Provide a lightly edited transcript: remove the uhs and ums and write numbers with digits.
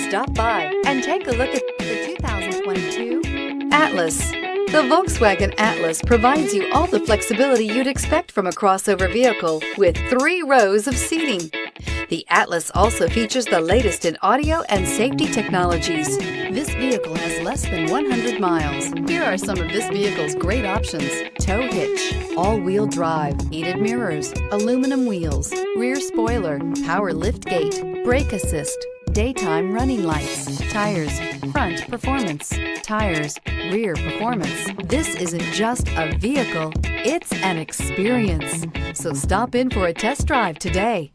Stop by and take a look at the 2022 Atlas. The Volkswagen Atlas provides you all the flexibility you'd expect from a crossover vehicle with 3 rows of seating. The Atlas also features the latest in audio and safety technologies. This vehicle has less than 100 miles. Here are some of this vehicle's great options: tow hitch, all-wheel drive, heated mirrors, aluminum wheels, rear spoiler, power liftgate, brake assist, daytime running lights, tires, front performance, tires, rear performance. This isn't just a vehicle, it's an experience. So stop in for a test drive today.